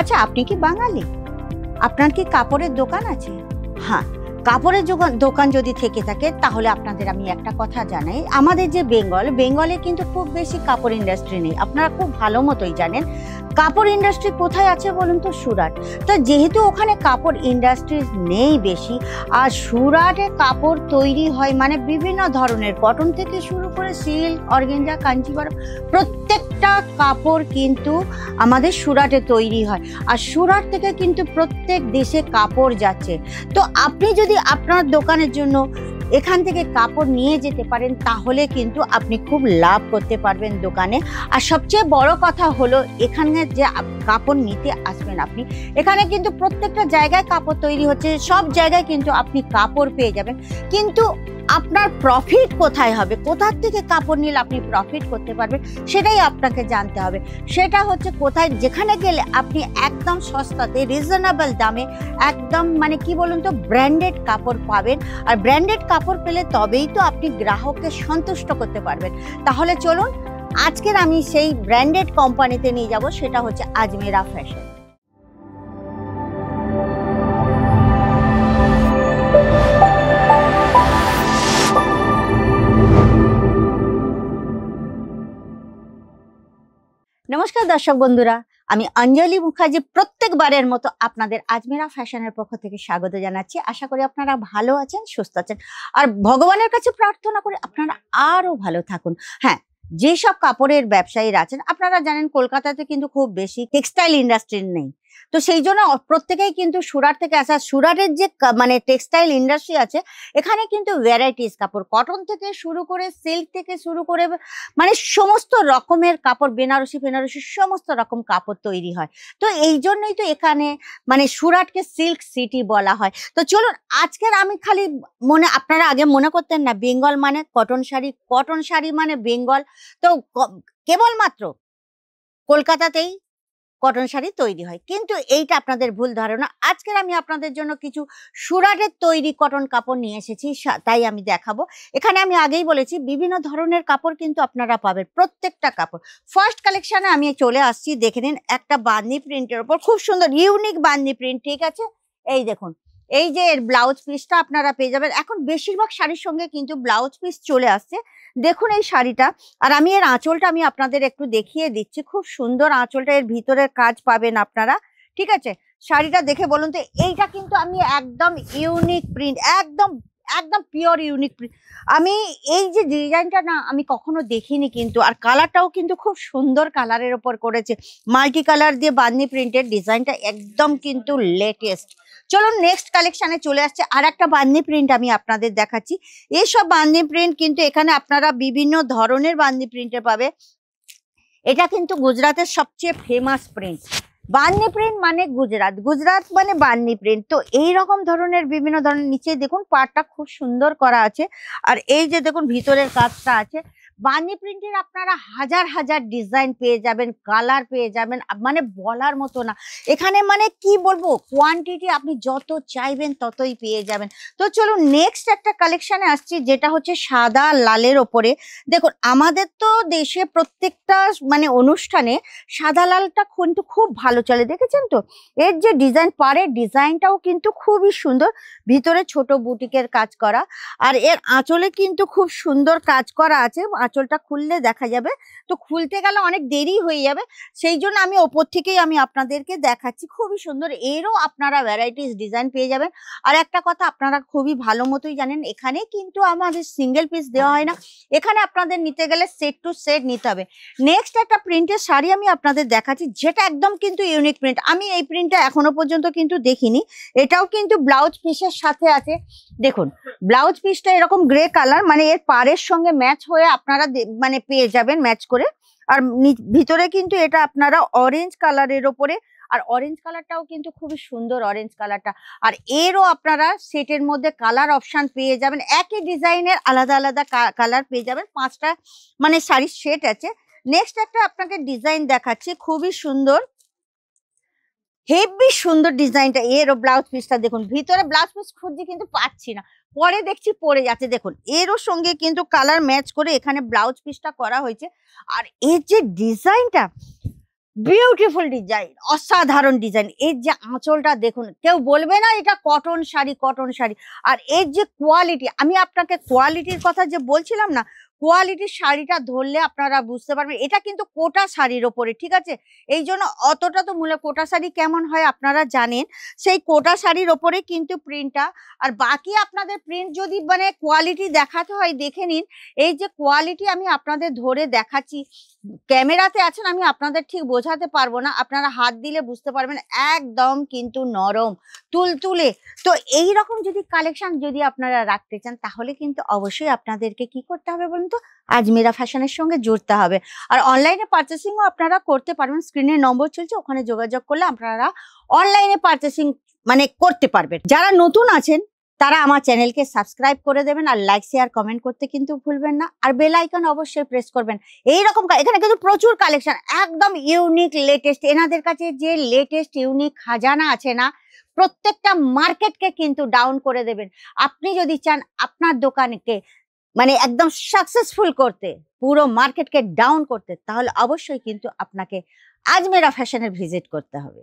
আচ্ছা, আপনি কি বাঙালি? আপনার কি কাপড়ের দোকান আছে? হ্যাঁ, কাপড়ের দোকান যদি থেকে থাকে তাহলে আপনাদের আমি একটা কথা জানাই, আমাদের যে বেঙ্গলে কিন্তু খুব বেশি কাপড় ইন্ডাস্ট্রি নেই। আপনারা খুব ভালো মতোই জানেন কাপড় ইন্ডাস্ট্রি কোথায় আছে বলুন তো? সুরাট। তো যেহেতু ওখানে কাপড় ইন্ডাস্ট্রি নেই বেশি, আর সুরাটে কাপড় তৈরি হয় মানে বিভিন্ন ধরনের, কটন থেকে শুরু করে সিল্ক, অর্গানজা, কাঞ্জিভারম, প্রত্যেকটা কাপড় কিন্তু আমাদের সুরাটে তৈরি হয়। আর সুরাট থেকে কিন্তু প্রত্যেক দেশে কাপড় যাচ্ছে। তো আপনি যদি আপনার দোকানের জন্য এখান থেকে কাপড় নিয়ে যেতে পারেন তাহলে কিন্তু আপনি খুব লাভ করতে পারবেন দোকানে। আর সবচেয়ে বড় কথা হলো এখানে যে কাপড় নিতে আসবেন আপনি, এখানে কিন্তু প্রত্যেকটা জায়গায় কাপড় তৈরি হচ্ছে, সব জায়গায় কিন্তু আপনি কাপড় পেয়ে যাবেন। কিন্তু আপনার প্রফিট কোথায় হবে, কোথার থেকে কাপড় নিলে আপনি প্রফিট করতে পারবেন সেটাই আপনাকে জানতে হবে। সেটা হচ্ছে কোথায়, যেখানে গেলে আপনি একদম সস্তাতে, রিজনেবল দামে, একদম মানে কি বলুন তো, ব্র্যান্ডেড কাপড় পাবেন। আর ব্র্যান্ডেড কাপড় পেলে তবেই তো আপনি গ্রাহককে সন্তুষ্ট করতে পারবেন। তাহলে চলুন আজকের আমি সেই ব্র্যান্ডেড কোম্পানিতে নিয়ে যাব, সেটা হচ্ছে আজমেরা ফ্যাশন। নমস্কার দর্শক বন্ধুরা, আমি অঞ্জলি মুখার্জি প্রত্যেকবারের মতো আপনাদের আজমেরা ফ্যাশনের পক্ষ থেকে স্বাগত জানাচ্ছি। আশা করি আপনারা ভালো আছেন, সুস্থ আছেন, আর ভগবানের কাছে প্রার্থনা করি আপনারা আরো ভালো থাকুন। হ্যাঁ, যেসব কাপড়ের ব্যবসায়ীরা আছেন, আপনারা জানেন কলকাতাতে কিন্তু খুব বেশি টেক্সটাইল ইন্ডাস্ট্রি নেই। তো সেই জন্য প্রত্যেকেই কিন্তু সুরাট থেকে আসা, সুরাটের যে মানে টেক্সটাইল ইন্ডাস্ট্রি আছে এখানে কিন্তু ভ্যারাইটিস কাপড়, কটন থেকে শুরু করে সিল্ক থেকে শুরু করে মানে সমস্ত রকমের কাপড়, বেনারসি ফেনারসি সমস্ত রকম কাপড় তৈরি হয়। তো এই জন্যই তো এখানে মানে সুরাটকে সিল্ক সিটি বলা হয়। তো চলুন আজকের আমি খালি আপনারা আগে মনে করতেন না বেঙ্গল মানে কটন শাড়ি, কটন শাড়ি মানে বেঙ্গল। তো কেবলমাত্র কলকাতাতেই কটন শাড়ি তৈরি হয়, কিন্তু এইটা আপনাদের ভুল ধারণা। আজকের আমি আপনাদের জন্য কিছু সুরাটের তৈরি কটন কাপড় নিয়ে এসেছি, তাই আমি দেখাবো। এখানে আমি আগেই বলেছি বিভিন্ন ধরনের কাপড় কিন্তু আপনারা পাবেন, প্রত্যেকটা কাপড়। ফার্স্ট কালেকশনে আমি চলে আসছি, দেখে নিন একটা বাঁধনি প্রিন্টের উপর খুব সুন্দর ইউনিক বাঁধনি প্রিন্ট। ঠিক আছে, এই দেখুন, এই যে এর ব্লাউজ পিসটা আপনারা পেয়ে যাবেন। এখন বেশিরভাগ শাড়ির সঙ্গে কিন্তু ব্লাউজ পিস চলে আসছে। দেখুন এই শাড়িটা, আর আমি এর আঁচলটা আমি আপনাদের একটু দেখিয়ে দিচ্ছি। খুব সুন্দর আঁচলটা, এর ভিতরের কাজ পাবেন আপনারা। ঠিক আছে, শাড়িটা দেখে বলুন তো, এইটা কিন্তু আমি একদম ইউনিক প্রিন্ট, একদম একদম পিওর ইউনিক প্রিন্ট। আমি এই যে ডিজাইনটা না আমি কখনো দেখিনি কিন্তু, আর কালারটাও কিন্তু খুব সুন্দর কালারের ওপর করেছে, মাল্টি কালার দিয়ে বাঁধনি প্রিন্টের ডিজাইনটা একদম কিন্তু লেটেস্ট। চলুন নেক্সট কালেকশনে চলে আসছে, আর একটা বাঁধনি প্রিন্ট আমি আপনাদের দেখাচ্ছি। এইসব বাঁধনি প্রিন্ট কিন্তু এখানে আপনারা বিভিন্ন ধরনের বাঁধনি প্রিন্টে পাবে। এটা কিন্তু গুজরাটের সবচেয়ে ফেমাস প্রিন্ট। বাঁধনি প্রিন্ট মানে গুজরাট, গুজরাট মানে বাঁধনি প্রিন্ট। তো এইরকম ধরনের বিভিন্ন ধরনের, নিচে দেখুন পাড়টা খুব সুন্দর করা আছে, আর এই যে দেখুন ভিতরের কাজটা আছে। বাঁধনি প্রিন্টের আপনারা হাজার হাজার ডিজাইন পেয়ে যাবেন, কালার পেয়ে যাবেন, মানে বলার মতো না। এখানে মানে কি বলবো, কোয়ান্টিটি আপনি যত চাইবেন ততই পেয়ে যাবেন। তো চলুন নেক্সট একটা কালেকশনে আসছি, যেটা হচ্ছে সাদা লালের ওপরে। দেখুন আমাদের তো দেশে প্রত্যেকটা মানে অনুষ্ঠানে সাদা লালটা কিন্তু খুব ভালো চলে, দেখেছেন তো? এর যে ডিজাইন, পাড়ের ডিজাইনটাও কিন্তু খুবই সুন্দর, ভিতরে ছোট বুটিকের কাজ করা, আর এর আঁচলে কিন্তু খুব সুন্দর কাজ করা আছে। আঁচলটা খুললে দেখা যাবে, তো খুলতে গেলে অনেক দেরি হয়ে যাবে, সেই জন্য আমি ওপর থেকেই আমি আপনাদেরকে দেখাচ্ছি। খুবই সুন্দর, এরও আপনারা ভ্যারাইটিস ডিজাইন পেয়ে যাবেন। আর একটা কথা আপনারা খুবই ভালো মতোই জানেন, এখানে কিন্তু আমাদের সিঙ্গেল পিস দেওয়া হয় না, এখানে আপনাদের নিতে গেলে সেট টু সেট নিতে হবে। নেক্সট একটা প্রিন্টের শাড়ি আমি আপনাদের দেখাচ্ছি, যেটা একদম কিন্তু ইউনিক প্রিন্ট। আমি এই প্রিন্টটা এখনো পর্যন্ত কিন্তু দেখিনি। এটাও কিন্তু ব্লাউজ পিসের সাথে আছে। দেখুন ব্লাউজ পিসটা এরকম গ্রে কালার, মানে এর পাড়ের সঙ্গে ম্যাচ হয়ে আপনারা মানে পেয়ে যাবেন ম্যাচ করে। আর ভিতরে কিন্তু এটা আপনারা অরেঞ্জ কালারের ওপরে, আর অরেঞ্জ কালারটাও কিন্তু খুবই সুন্দর অরেঞ্জ কালারটা। আর এরও আপনারা সেটের মধ্যে কালার অপশন পেয়ে যাবেন, একই ডিজাইনের আলাদা আলাদা কালার পেয়ে যাবেন। 5টা মানে শাড়ির সেট আছে। নেক্সট একটা আপনাকে ডিজাইন দেখাচ্ছি, খুবই সুন্দর, হেভি সুন্দর ডিজাইনটা। এরও ব্লাউজ পিসটা দেখুন, ভিতরে ব্লাউজ পিস খুঁজছি কিন্তু পাচ্ছি না, পরে দেখছি পরে যাচ্ছে। দেখুন এরও সঙ্গে কিন্তু কালার ম্যাচ করে এখানে ব্লাউজ পিসটা করা হয়েছে। আর এর যে ডিজাইনটা, বিউটিফুল ডিজাইন, অসাধারণ ডিজাইন। এর যে আঁচলটা দেখুন, কেউ বলবে না এটা কটন শাড়ি, কটন শাড়ি। আর এর যে কোয়ালিটি, আমি আপনাকে কোয়ালিটির কথা যে বলছিলাম না, কোয়ালিটির শাড়িটা ধরলে আপনারা বুঝতে পারবেন এটা কিন্তু কোটা শাড়ির ওপরে, ঠিক আছে? এই জন্য অতটা তো মূল্য, কোটা শাড়ি কেমন হয় আপনারা জানেন, সেই কোটা শাড়ির ওপরে কিন্তু প্রিন্টটা। আর বাকি আপনাদের প্রিন্ট যদি মানে কোয়ালিটি দেখাতে হয় দেখে নিন। এই যে কোয়ালিটি আমি আপনাদের ধরে দেখাচ্ছি, ক্যামেরাতে আছেন আমি আপনাদের ঠিক বোঝাতে পারবো না, আপনারা হাত দিলে বুঝতে পারবেন একদম কিন্তু নরম তুলতুলে। তো এই রকম যদি কালেকশন যদি আপনারা রাখতে চান তাহলে কিন্তু অবশ্যই আপনাদেরকে কি করতে হবে বলুন তো, আজমিরা ফ্যাশনের সঙ্গে জুড়তে হবে। আর অনলাইনে পারচেসিংও আপনারা করতে পারবেন, স্ক্রিনে নম্বর চলছে, ওখানে যোগাযোগ করলে আপনারা অনলাইনে পারচেসিং মানে করতে পারবেন। যারা নতুন আছেন তারা আমার চ্যানেলকে সাবস্ক্রাইব করে দেবেন, আর লাইক শেয়ার কমেন্ট করতে কিন্তু ভুলবেন না, আর বেল আইকন অবশ্যই প্রেস করবেন। এইরকম এখানে কিন্তু প্রচুর কালেকশন, একদম ইউনিক লেটেস্ট। এনাদের কাছে যে লেটেস্ট ইউনিক খাজানা আছে না, প্রত্যেকটা মার্কেটকে কিন্তু ডাউন করে দেবেন। আপনি যদি চান আপনার দোকানকে মানে একদম সাকসেসফুল করতে, পুরো মার্কেটকে ডাউন করতে, তাহলে অবশ্যই কিন্তু আপনাকে আজমেরা ফ্যাশনের ভিজিট করতে হবে।